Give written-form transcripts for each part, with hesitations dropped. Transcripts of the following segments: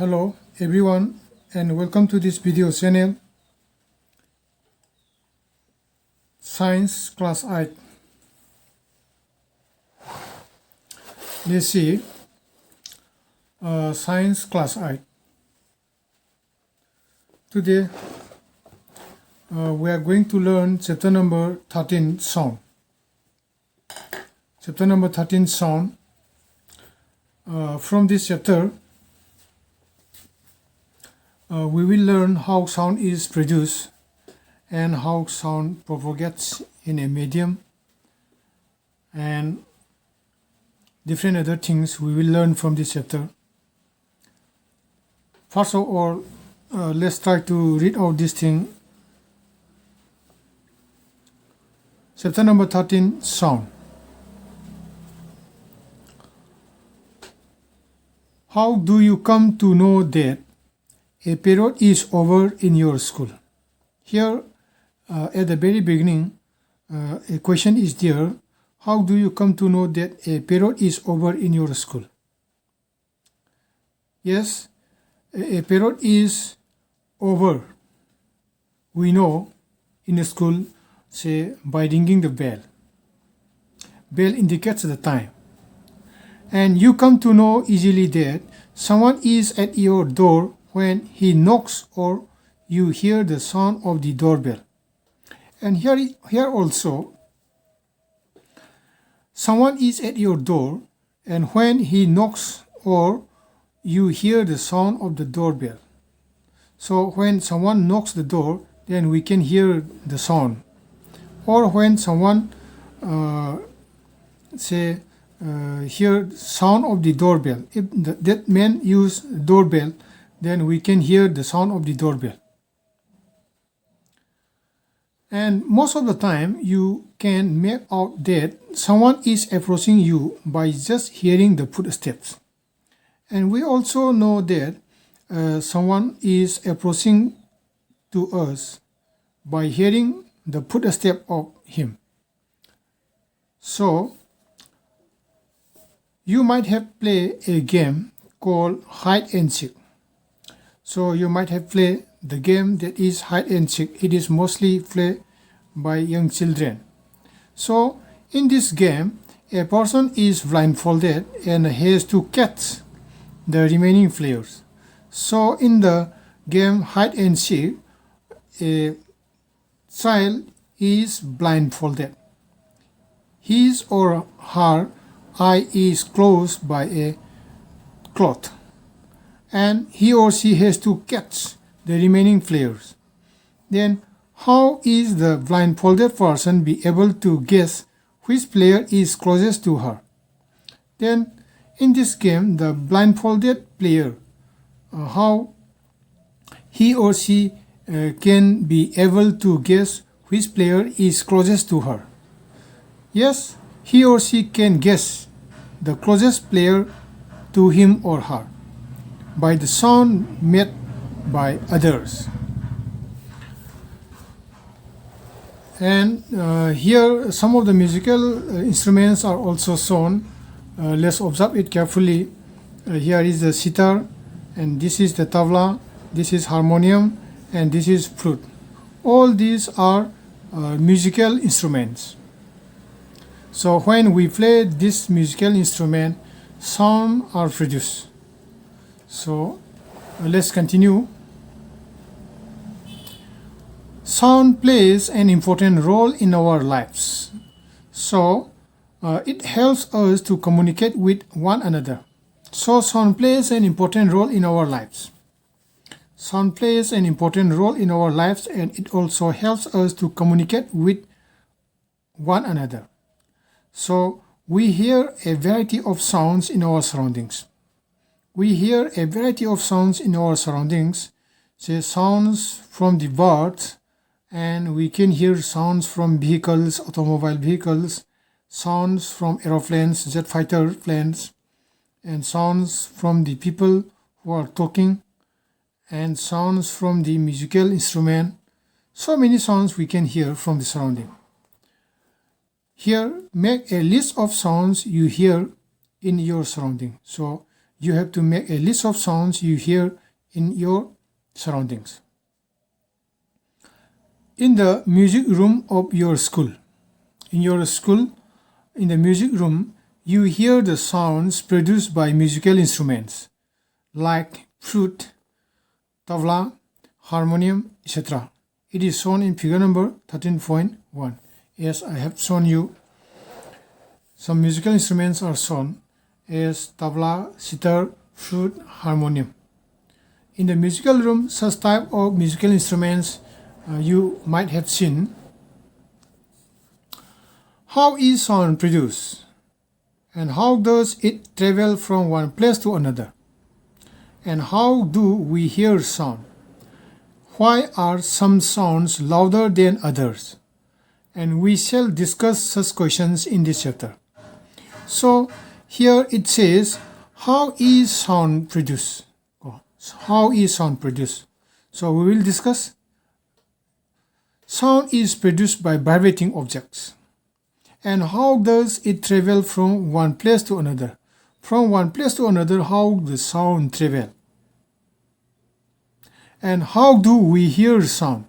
Hello everyone and welcome to this video channel Science Class 8. Let's see Science Class 8. Today we are going to learn chapter number 13 sound. Chapter number 13 sound. From this chapter we will learn how sound is produced and how sound propagates in a medium and different other things we will learn from this chapter. First of all, let's try to read out this thing. Chapter number 13, sound. How do you come to know that a period is over in your school? Here, at the very beginning, a question is there. How do you come to know that a period is over in your school? Yes, a period is over. We know in the school, say, by ringing the bell. Bell indicates the time. And you come to know easily that someone is at your door when he knocks or you hear the sound of the doorbell. And here also, someone is at your door and when he knocks or you hear the sound of the doorbell. So when someone knocks the door, then we can hear the sound. Or when someone hear sound of the doorbell. If that man use doorbell, then we can hear the sound of the doorbell. And most of the time, you can make out that someone is approaching you by just hearing the footsteps. And we also know that someone is approaching to us by hearing the footstep of him. So, you might have played a game called hide and seek. So you might have played the game that is hide and seek. It is mostly played by young children. So in this game, a person is blindfolded and has to catch the remaining players. So in the game hide and seek, a child is blindfolded. His or her eye is closed by a cloth, and he or she has to catch the remaining players. Then how is the blindfolded person be able to guess which player is closest to her? Then in this game, the blindfolded player, how he or she can be able to guess which player is closest to her? Yes, he or she can guess the closest player to him or her by the sound made by others. And here some of the musical instruments are also shown. Let's observe it carefully. Here is the sitar, and this is the tabla, this is harmonium, and this is flute. All these are musical instruments. So when we play this musical instrument, sound are produced. So let's continue. Sound plays an important role in our lives. So it helps us to communicate with one another. So sound plays an important role in our lives. Sound plays an important role in our lives, and it also helps us to communicate with one another. So we hear a variety of sounds in our surroundings. We hear a variety of sounds in our surroundings, say sounds from the birds, and we can hear sounds from vehicles, automobile vehicles, sounds from aeroplanes, jet fighter planes, and sounds from the people who are talking, and sounds from the musical instrument. So many sounds we can hear from the surrounding. Here, make a list of sounds you hear in your surrounding. So you have to make a list of sounds you hear in your surroundings. In the music room of your school, in the music room, you hear the sounds produced by musical instruments like flute, tabla, harmonium, etc. It is shown in figure number 13.1. Yes, I have shown you some musical instruments are shown as tabla, sitar, flute, harmonium. In the musical room, such type of musical instruments you might have seen. How is sound produced? And how does it travel from one place to another? And how do we hear sound? Why are some sounds louder than others? And we shall discuss such questions in this chapter. So here it says, how is sound produced? How is sound produced? So we will discuss. Sound is produced by vibrating objects. And how does it travel from one place to another? From one place to another, how the sound travel? And how do we hear sound?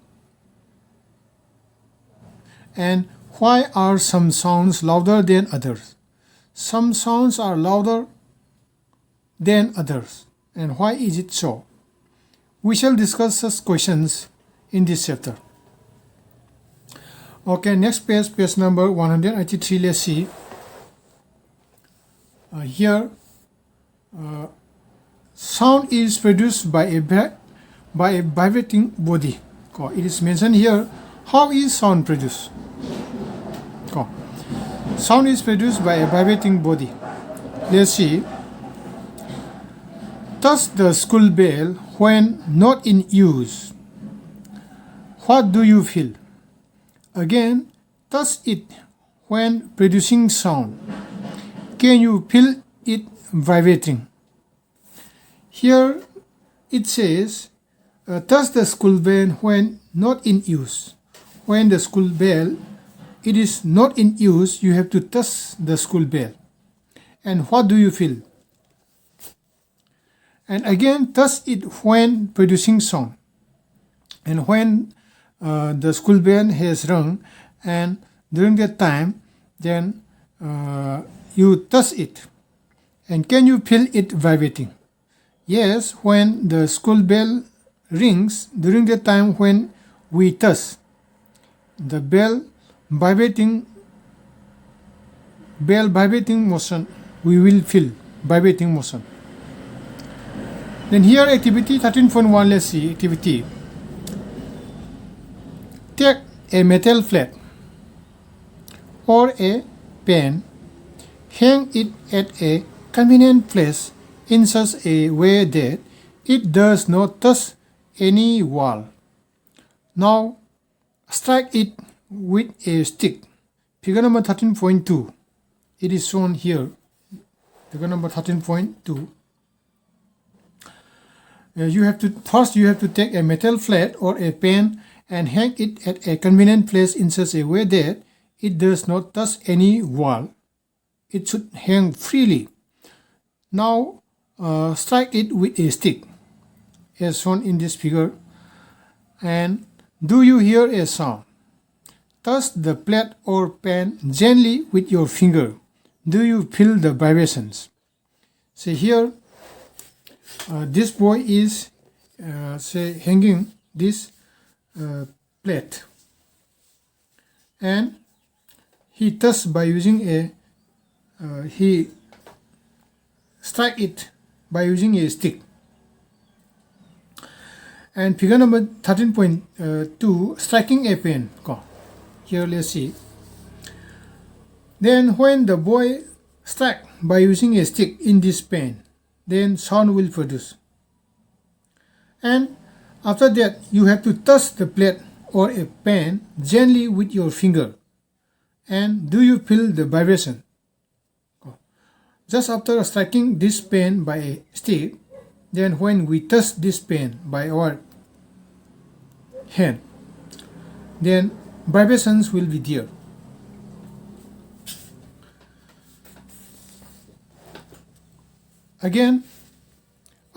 And why are some sounds louder than others? Some sounds are louder than others. And why is it so? We shall discuss such questions in this chapter. Okay, next page number 183. Let's see. Here, sound is produced by a vibrating body. It is mentioned here. How is sound produced? Sound is produced by a vibrating body. Let's see. Touch the school bell when not in use. What do you feel? Again, touch it when producing sound. Can you feel it vibrating? Here it says, touch the school bell when not in use. When the school bell it is not in use, you have to touch the school bell. And what do you feel? And again, touch it when producing sound. And when the school bell has rung, and during that time, then you touch it. And can you feel it vibrating? Yes, when the school bell rings, during the time when we touch the bell vibrating motion, we will feel vibrating motion. Then here activity 13.1, let's see activity. Take a metal plate or a pen, hang it at a convenient place in such a way that it does not touch any wall. Now strike it with a stick. Figure number 13.2. It is shown here. Figure number 13.2. You have to take a metal plate or a pen and hang it at a convenient place in such a way that it does not touch any wall. It should hang freely. Now strike it with a stick as shown in this figure. And do you hear a sound? Touch the plate or pen gently with your finger. Do you feel the vibrations? See here, this boy is hanging this plate, and he touched by using he strike it by using a stick. And figure number 13.2, striking a pen. Here let's see. Then when the boy strike by using a stick in this pen, then sound will produce. And after that, you have to touch the plate or a pen gently with your finger. And do you feel the vibration? Just after striking this pen by a stick, then when we touch this pen by our hand, then vibrations will be there. Again,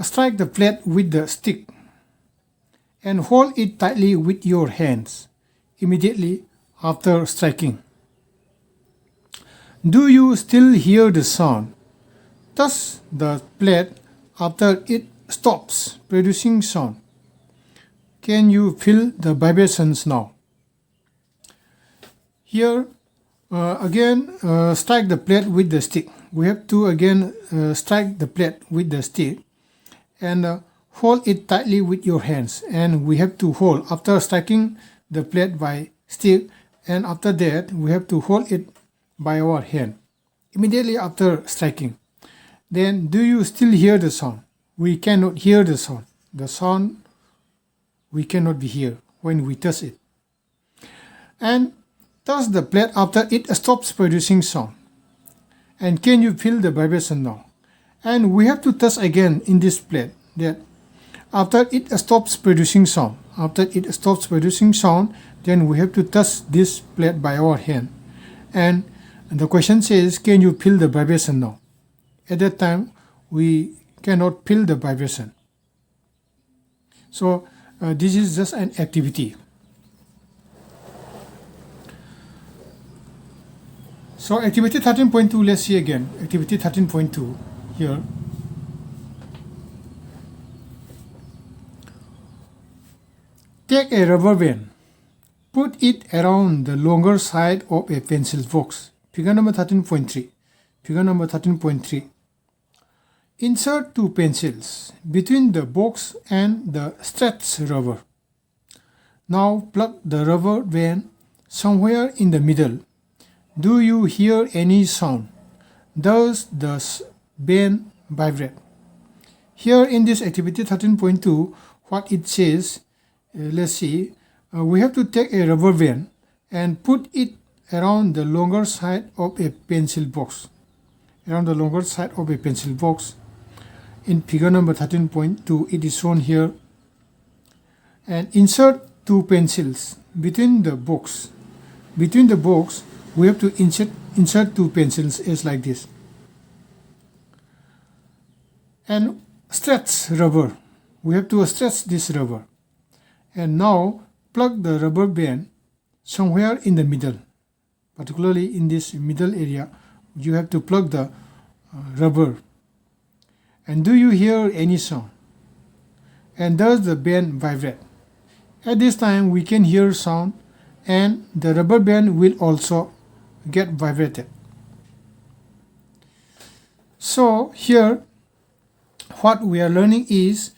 Strike the plate with the stick and hold it tightly with your hands immediately after striking. Do you still hear the sound? Touch the plate after it stops producing sound. Can you feel the vibrations now? Here again strike the plate with the stick. We have to again strike the plate with the stick and hold it tightly with your hands, and we have to hold after striking the plate by stick, and after that we have to hold it by our hand immediately after striking. Then do you still hear the sound? We cannot hear the sound. The sound we cannot be hear when we touch it. And touch the plate after it stops producing sound. And can you feel the vibration now? And we have to touch again in this plate that after it stops producing sound. After it stops producing sound, then we have to touch this plate by our hand. And the question says, can you feel the vibration now? At that time, we cannot feel the vibration. So this is just an activity. So activity 13.2, let's see again. Activity 13.2 here. Take a rubber band. Put it around the longer side of a pencil box. Figure number 13.3. Figure number 13.3. Insert two pencils between the box and the stretched rubber. Now plug the rubber band somewhere in the middle. Do you hear any sound? Does the band vibrate? Here in this activity 13.2, what it says, let's see, we have to take a rubber band and put it around the longer side of a pencil box. Around the longer side of a pencil box. In figure number 13.2, it is shown here. And insert two pencils between the box. Between the box, we have to insert two pencils as like this. And stretch rubber. We have to stretch this rubber. And now plug the rubber band somewhere in the middle. Particularly in this middle area, you have to plug the rubber. And do you hear any sound? And does the band vibrate? At this time we can hear sound, and the rubber band will also get vibrated. So here what we are learning is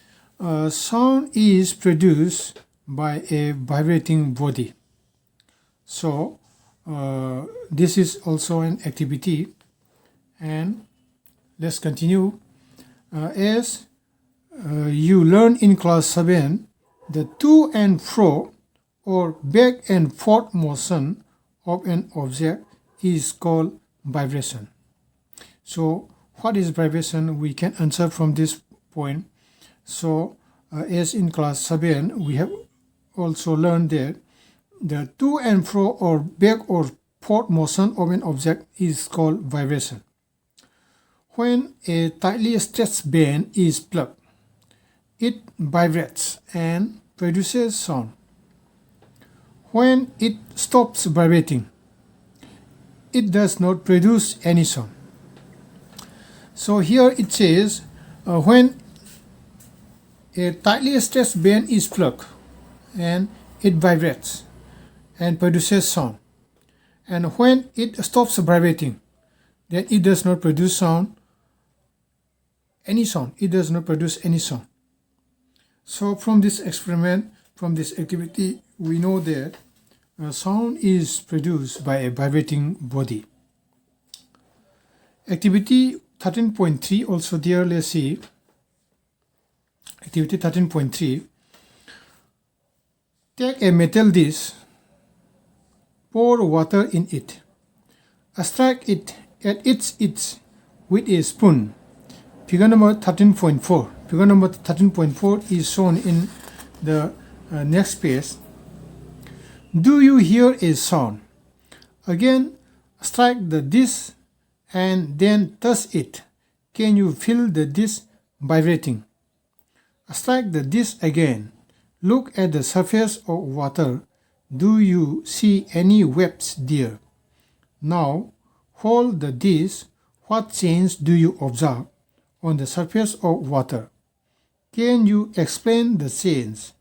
sound is produced by a vibrating body. So this is also an activity, and let's continue. As you learn in class 7, the to and fro or back and forth motion of an object is called vibration. So what is vibration? We can answer from this point. So as in class 7, we have also learned that the to and fro or back or forth motion of an object is called vibration. When a tightly stretched band is plugged, it vibrates and produces sound. When it stops vibrating, it does not produce any sound. So here it says when a tightly stretched band is plugged and it vibrates and produces sound. And when it stops vibrating, then it does not produce any sound. It does not produce any sound. So from this experiment, from this activity, we know that sound is produced by a vibrating body. Activity 13.3 also there, let's see. Activity 13.3. Take a metal dish, pour water in it, strike it at its edge with a spoon. Figure number 13.4. Figure number 13.4 is shown in the next page. Do you hear a sound? Again, strike the dish and then touch it. Can you feel the dish vibrating? Strike the disc again. Look at the surface of water. Do you see any waves there? Now, hold the disc. What change do you observe on the surface of water? Can you explain the change?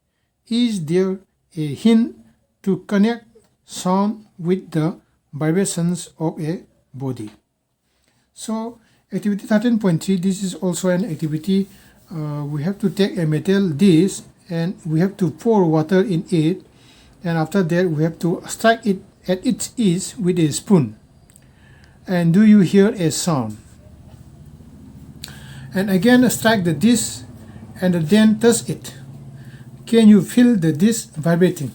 Is there a hint to connect sound with the vibrations of a body? So, activity 13.3, this is also an activity. We have to take a metal dish and we have to pour water in it, and after that we have to strike it at its edge with a spoon. And do you hear a sound? And again strike the dish and then touch it. Can you feel the dish vibrating?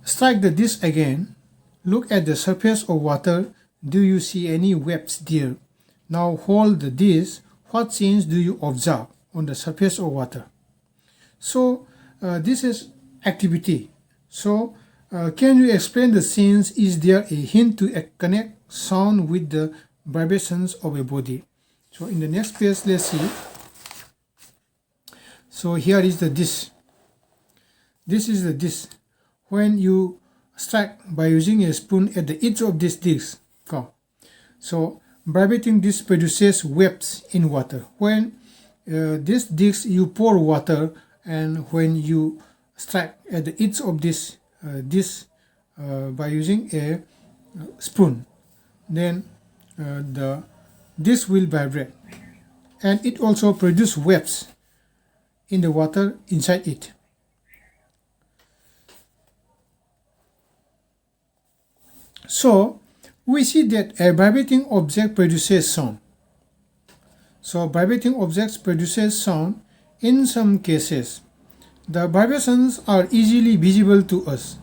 Strike the dish again. Look at the surface of water. Do you see any waves there? Now hold the dish. What change do you observe on the surface of water? So this is activity. So can you explain the change? Is there a hint to connect sound with the vibrations of a body? So in the next page, let's see. So here is the disc. This is the disc. When you strike by using a spoon at the edge of this disc, so vibrating disc produces waves in water. When this disc you pour water, and when you strike at the edge of this disc by using a spoon, then the disc will vibrate, and it also produces waves in the water inside it. So we see that a vibrating object produces sound. So vibrating objects produces sound. In some cases, the vibrations are easily visible to us,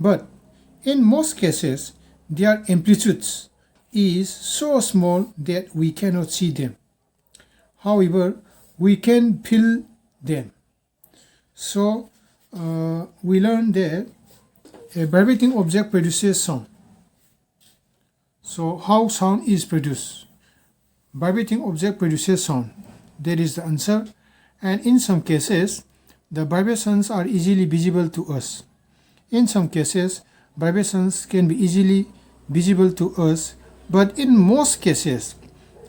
but in most cases, their amplitudes is so small that we cannot see them. However, we can feel them. So we learned that a vibrating object produces sound. So how sound is produced? Vibrating object produces sound. That is the answer. And in some cases, the vibrations are easily visible to us. In some cases, vibrations can be easily visible to us, but in most cases,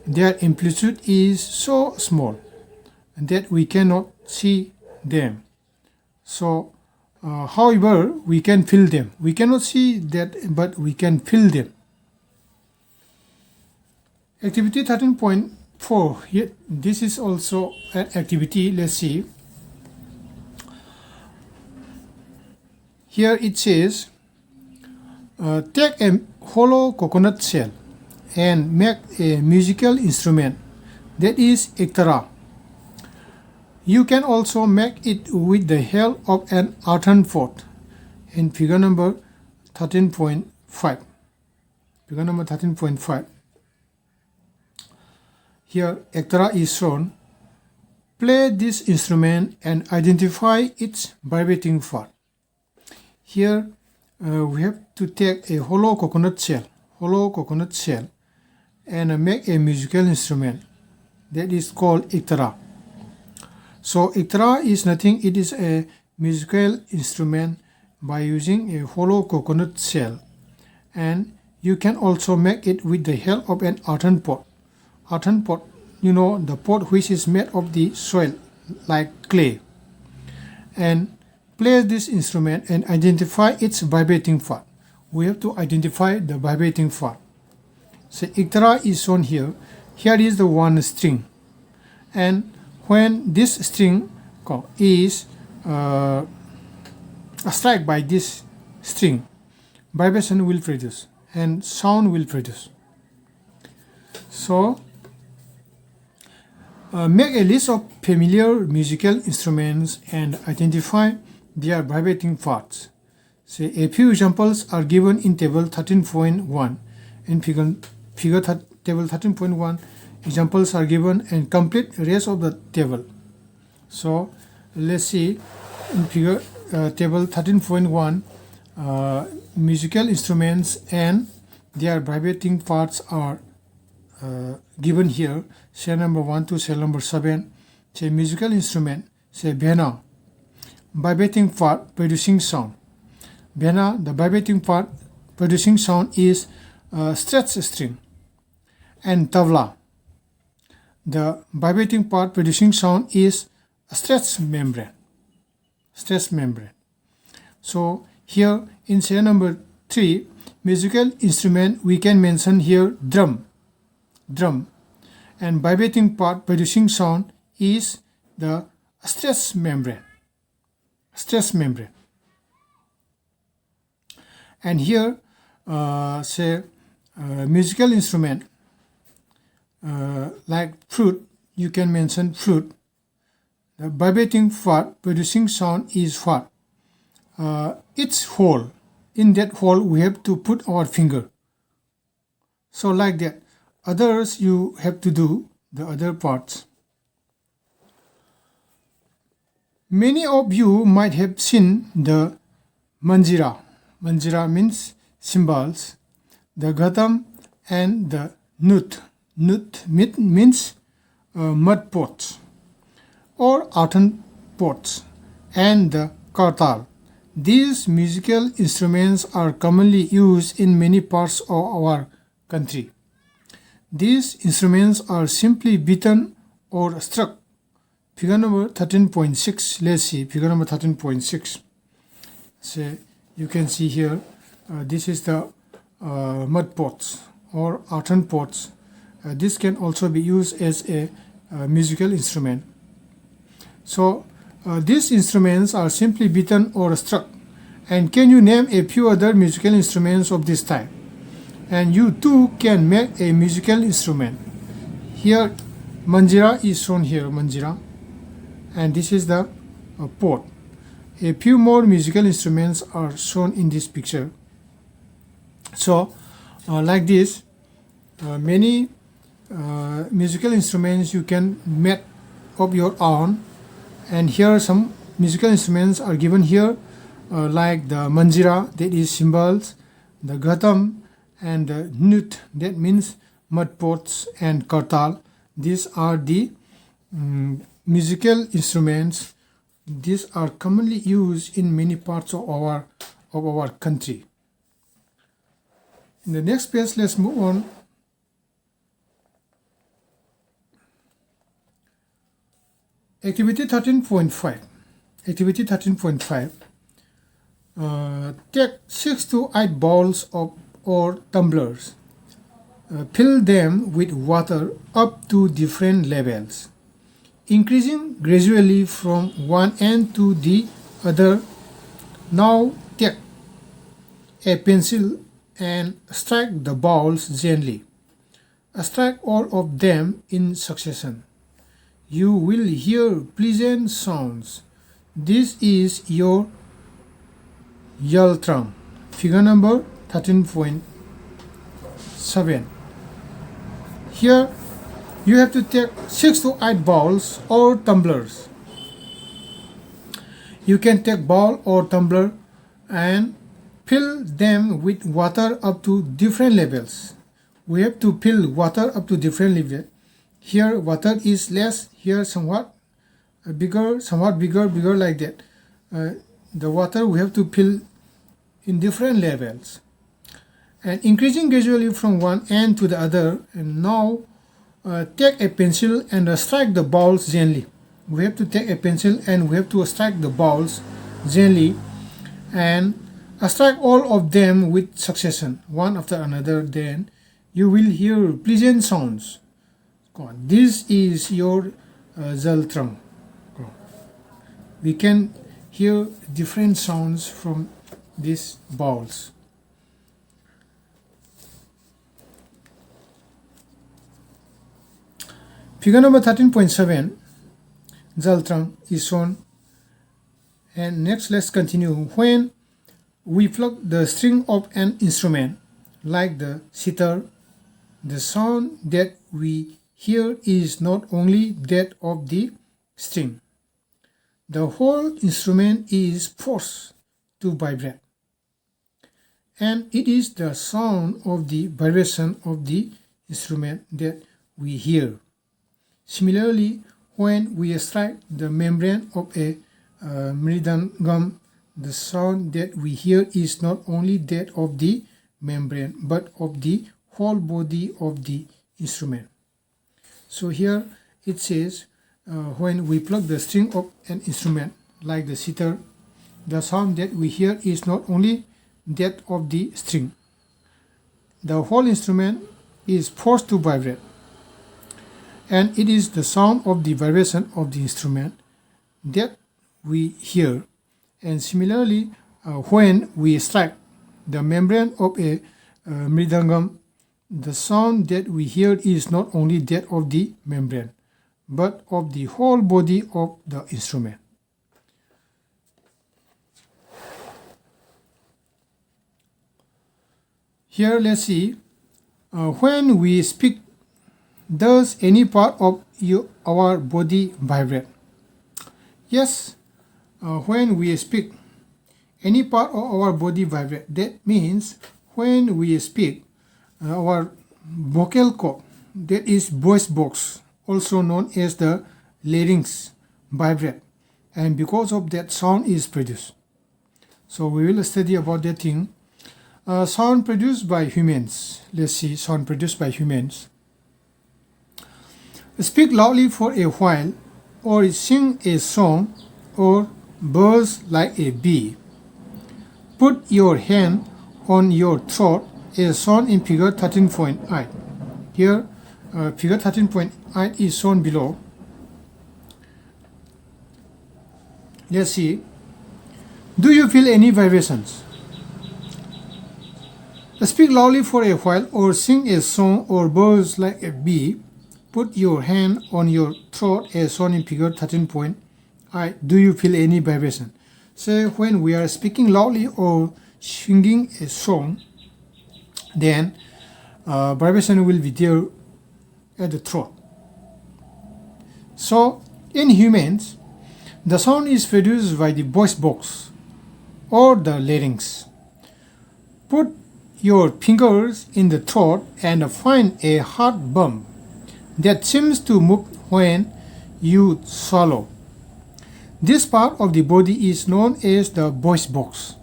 their amplitude is so small that we cannot see them. So, however, we can feel them. We cannot see that, but we can feel them. Activity 13.4. Here, this is also an activity. Let's see. Here it says, take a hollow coconut shell and make a musical instrument, that is iktara. You can also make it with the help of an earthen pot in figure number 13.5. Figure number 13.5. Here iktara is shown. Play this instrument and identify its vibrating part. Here we have to take a hollow coconut shell and make a musical instrument that is called iktara. So iktara is nothing, it is a musical instrument by using a hollow coconut shell, and you can also make it with the help of an earthen pot. Earthen pot, you know, the pot which is made of the soil like clay. And play this instrument and identify its vibrating part. We have to identify the vibrating part. So iktara is shown here. Here is the one string, and when this string is struck by this string, vibration will produce and sound will produce. So make a list of familiar musical instruments and identify their vibrating parts. So a few examples are given in table 13.1. In table 13.1, examples are given and complete rest of the table. So let's see in table 13.1, musical instruments and their vibrating parts are given here. Cell number 1 to cell number 7. say musical instrument, say bhena, vibrating part producing sound. Bhena, the vibrating part producing sound is stretch string, and tabla, the vibrating part producing sound is stretch membrane. Stretch membrane. So here in say number 3, musical instrument, we can mention here drum, and vibrating part producing sound is the stress membrane. And here say musical instrument like flute, you can mention flute. The vibrating part producing sound is what? Its hole. In that hole we have to put our finger. So like that. Others you have to do the other parts. Many of you might have seen the manjira. Manjira means cymbals. The ghatam and the nut. Nut means mud pots or earthen pots, and the kartal. These musical instruments are commonly used in many parts of our country. These instruments are simply beaten or struck. Figure number 13.6. Let's see figure number 13.6. So you can see here, this is the mud pots or earthen pots. This can also be used as a musical instrument. So these instruments are simply beaten or struck. And can you name a few other musical instruments of this type? And you too can make a musical instrument. Here manjira is shown here, manjira, and this is the pot. A few more musical instruments are shown in this picture. So like this, many musical instruments you can make of your own. And here some musical instruments are given here, like the manjira, that is cymbals, the ghatam, and the nut, that means mud pots, and kartal. These are the musical instruments. These are commonly used in many parts of our country. In the next page, let's move on. Activity 13.5. Activity 13.5. Take 6 to 8 bowls or tumblers. Fill them with water up to different levels, increasing gradually from one end to the other. Now take a pencil and strike the bowls gently. Strike all of them in succession. You will hear pleasant sounds. This is your yaltrang. Figure number 13.7. Here you have to take 6 to 8 bowls or tumblers. You can take bowl or tumbler and fill them with water up to different levels. We have to fill water up to different levels. Here water is less, here somewhat bigger, like that. The water we have to fill in different levels and increasing gradually from one end to the other. And now take a pencil and strike the balls gently. We have to take a pencil and we have to strike the balls gently and strike all of them with succession, one after another. Then you will hear pleasant sounds. This is your zaltrang. We can hear different sounds from these bowls. Figure number 13.7, zaltrang is shown. And next let's continue. When we pluck the string of an instrument like the sitar, the sound that we hear is not only that of the string. The whole instrument is forced to vibrate, and it is the sound of the vibration of the instrument that we hear. Similarly, When we strike the membrane of a mridangam, the sound that we hear is not only that of the membrane but of the whole body of the instrument. So here it says when we plug the string of an instrument like the sitar, the sound that we hear is not only that of the string. The whole instrument is forced to vibrate, and it is the sound of the vibration of the instrument that we hear. And similarly, when we strike the membrane of a mridangam, the sound that we hear is not only that of the membrane, but of the whole body of the instrument. Here let's see, when we speak, does any part of our body vibrate? Yes, when we speak, any part of our body vibrate. That means when we speak, our vocal cord, that is voice box, also known as the larynx, vibrate, and because of that sound is produced. So we will study about that thing. Sound produced by humans. Let's see, sound produced by humans. Speak loudly for a while, or sing a song, or buzz like a bee. Put your hand on your throat, as shown in figure 13.8. Here, figure 13.8 is shown below. Let's see. Do you feel any vibrations? Speak loudly for a while, or sing a song, or buzz like a bee. Put your hand on your throat, as shown in figure 13.8. Do you feel any vibration? So when we are speaking loudly or singing a song, then vibration will be there at the throat. So in humans, the sound is produced by the voice box or the larynx. Put your fingers in the throat and find a hard bump that seems to move when you swallow. This part of the body is known as the voice box.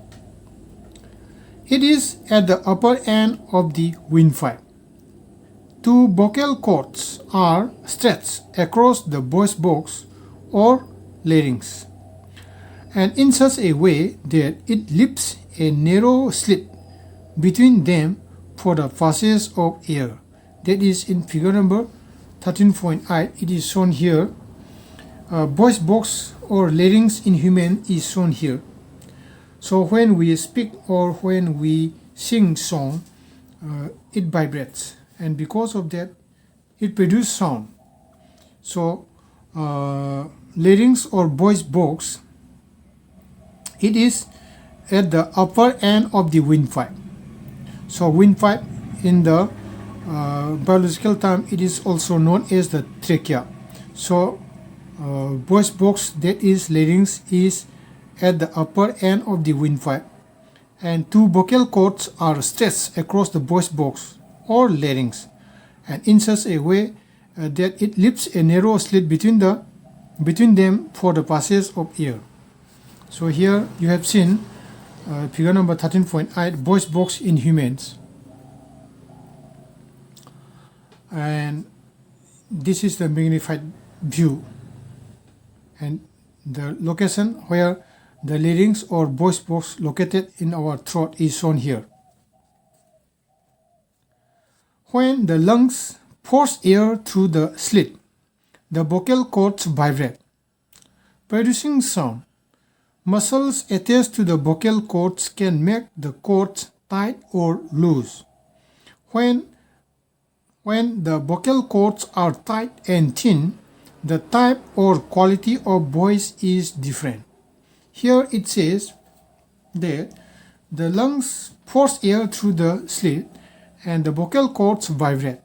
It is at the upper end of the windpipe. Two vocal cords are stretched across the voice box or larynx, and in such a way that it leaves a narrow slit between them for the passage of air. That is in figure number 13.8. It is shown here. Voice box or larynx in human is shown here. So when we speak or when we sing song, it vibrates, and because of that, it produces sound. So larynx or voice box, it is at the upper end of the windpipe. So windpipe in the biological term, it is also known as the trachea. So voice box, that is larynx, is at the upper end of the windpipe, and two vocal cords are stretched across the voice box or larynx, and in such a way that it leaves a narrow slit between them for the passage of air. So here you have seen figure number 13.8, voice box in humans, and this is the magnified view, and the location where the larynx or voice box located in our throat is shown here. When the lungs force air through the slit, the vocal cords vibrate, producing sound. Muscles attached to the vocal cords can make the cords tight or loose. When the vocal cords are tight and thin, the type or quality of voice is different. Here it says that the lungs force air through the slit and the vocal cords vibrate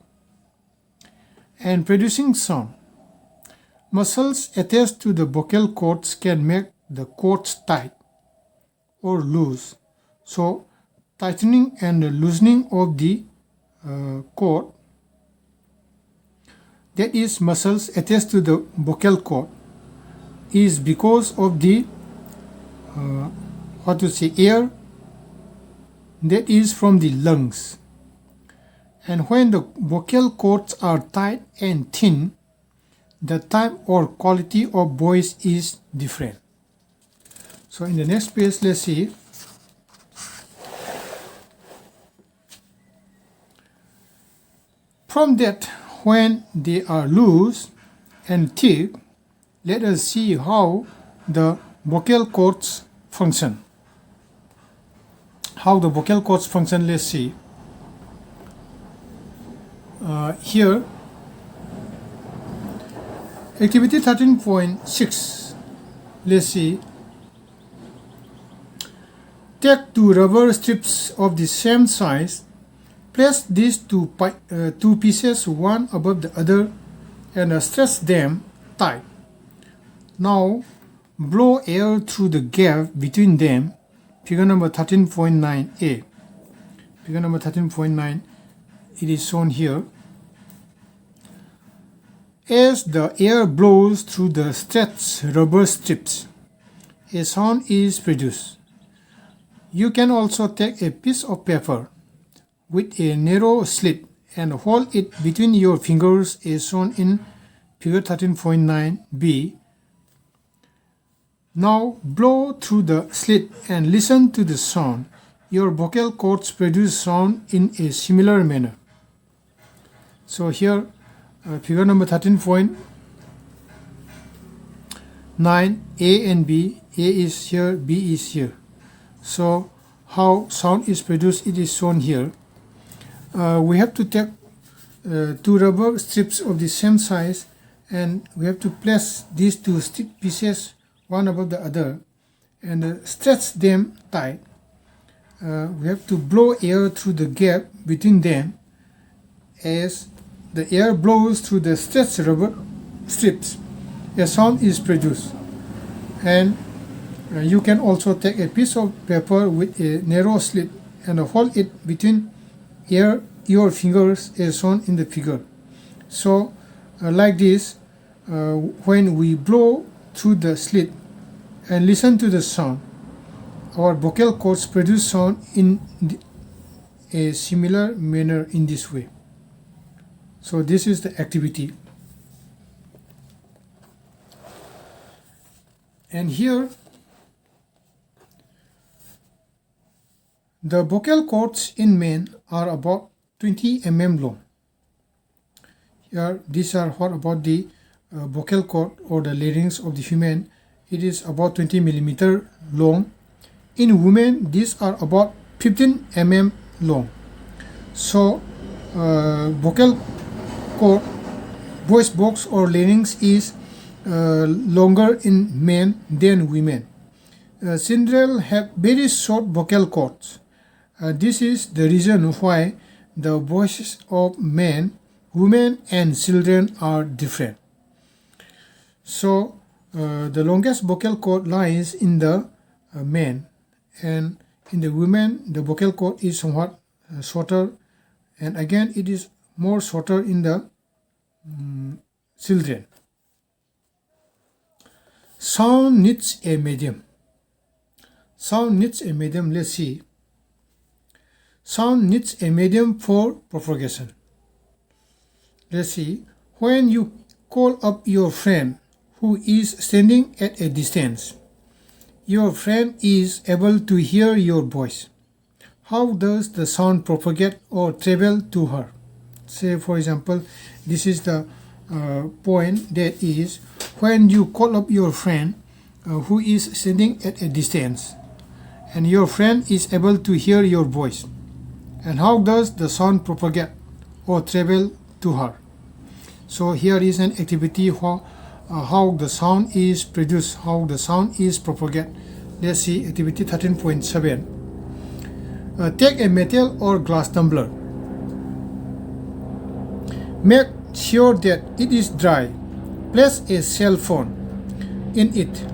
and producing sound. Muscles attached to the vocal cords can make the cords tight or loose. So tightening and loosening of the cord that is muscles attached to the vocal cord, is because of the air that is from the lungs. And when the vocal cords are tight and thin, the type or quality of voice is different. So in the next page, let's see. From that, when they are loose and thick, let us see how the vocal cords function. How the vocal cords function, let's see. Here, activity 13.6, let's see. Take two rubber strips of the same size, place these two pieces one above the other and stretch them tight. Now blow air through the gap between them. Figure number 13.9a. Figure number 13.9, it is shown here. As the air blows through the stretched rubber strips, a sound is produced. You can also take a piece of paper with a narrow slit and hold it between your fingers as shown in figure 13.9b. Now blow through the slit and listen to the sound. Your vocal cords produce sound in a similar manner. So here, figure number 13.9, A and B. A is here, B is here. So how sound is produced, it is shown here. We have to take two rubber strips of the same size and we have to place these two strip pieces one above the other and stretch them tight. We have to blow air through the gap between them. As the air blows through the stretched rubber strips, a sound is produced. And you can also take a piece of paper with a narrow slit and hold it between your fingers as shown in the figure. So like this, when we blow through the slit and listen to the sound, our vocal cords produce sound in a similar manner in this way. So this is the activity. And here, the vocal cords in men are about 20 mm long. Here, these are what about the vocal cord or the larynx of the human. It is about 20 millimeter long. In women, these are about 15 mm long. So, vocal cord, voice box or larynx is longer in men than women. Children have very short vocal cords. This is the reason why the voices of men, women, and children are different. So, the longest vocal cord lies in the men, and in the women, the vocal cord is somewhat shorter, and again, it is more shorter in the children. Sound needs a medium. Sound needs a medium. Let's see. Sound needs a medium for propagation. Let's see. When you call up your friend who is standing at a distance, your friend is able to hear your voice. How does the sound propagate or travel to her? Say, for example, this is the point that is when you call up your friend who is standing at a distance and your friend is able to hear your voice. And how does the sound propagate or travel to her? So here is an activity for how the sound is produced, how the sound is propagated. Let's see activity 13.7. Take a metal or glass tumbler. Make sure that it is dry. Place a cell phone in it.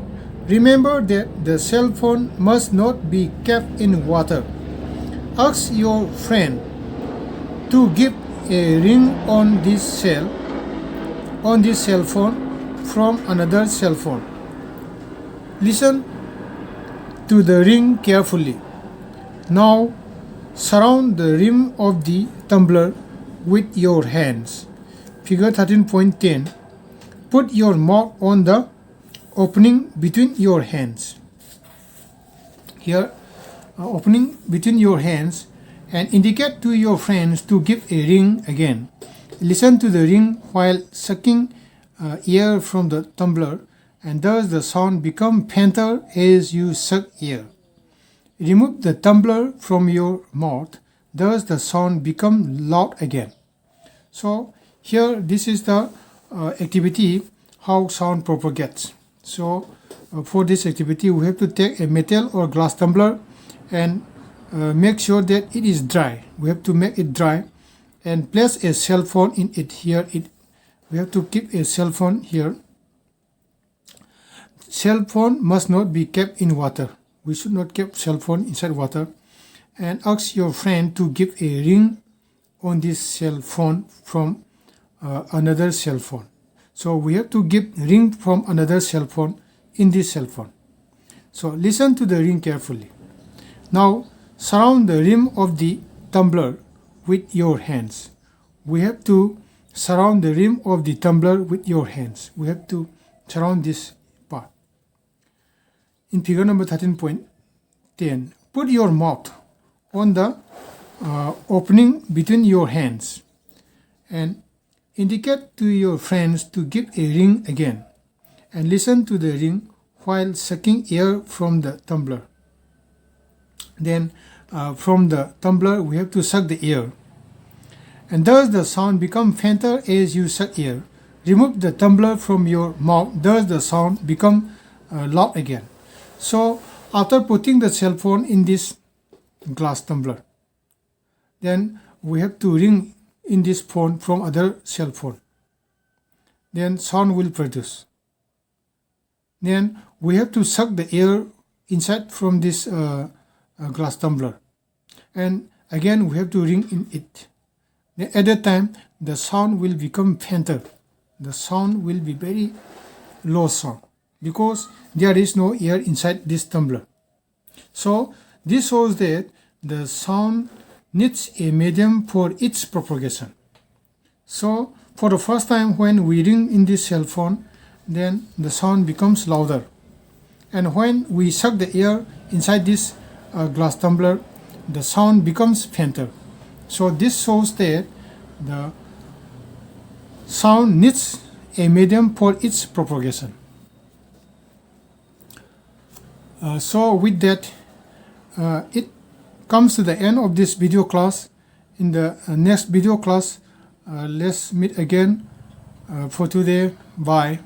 Remember that the cell phone must not be kept in water. Ask your friend to give a ring on this cell on this cell phone from another cell phone. Listen to the ring carefully. Now surround the rim of the tumbler with your hands. Figure 13.10. Put your mouth on the opening between your hands. Here, opening between your hands, and indicate to your friends to give a ring again. Listen to the ring while sucking air from the tumbler, and thus the sound become fainter as you suck air. Remove the tumbler from your mouth, thus the sound become loud again. So here this is the activity how sound propagates. So for this activity we have to take a metal or glass tumbler and make sure that it is dry. We have to make it dry and place a cell phone in it. Here we have to keep a cell phone here. Cell phone must not be kept in water. We should not keep cell phone inside water. And ask your friend to give a ring on this cell phone from another cell phone. So we have to give ring from another cell phone in this cell phone. So listen to the ring carefully. Now surround the rim of the tumbler with your hands. We have to surround the rim of the tumbler with your hands. We have to surround this part. In figure number 13.10, put your mouth on the opening between your hands and indicate to your friends to give a ring again, and listen to the ring while sucking air from the tumbler. Then from the tumbler we have to suck the air, and thus the sound become fainter as you suck air. Remove the tumbler from your mouth, thus the sound become loud again. So after putting the cell phone in this glass tumbler, then we have to ring in this phone from other cell phone. Then sound will produce. Then we have to suck the air inside from this glass tumbler, and again we have to ring in it. Then at that time the sound will become fainter. The sound will be very low sound because there is no air inside this tumbler. So this shows that the sound needs a medium for its propagation. So for the first time when we ring in this cell phone, then the sound becomes louder, and when we suck the air inside this glass tumbler, the sound becomes fainter. So this shows that the sound needs a medium for its propagation. So with that, it comes to the end of this video class. In the next video class, let's meet again. For today, bye.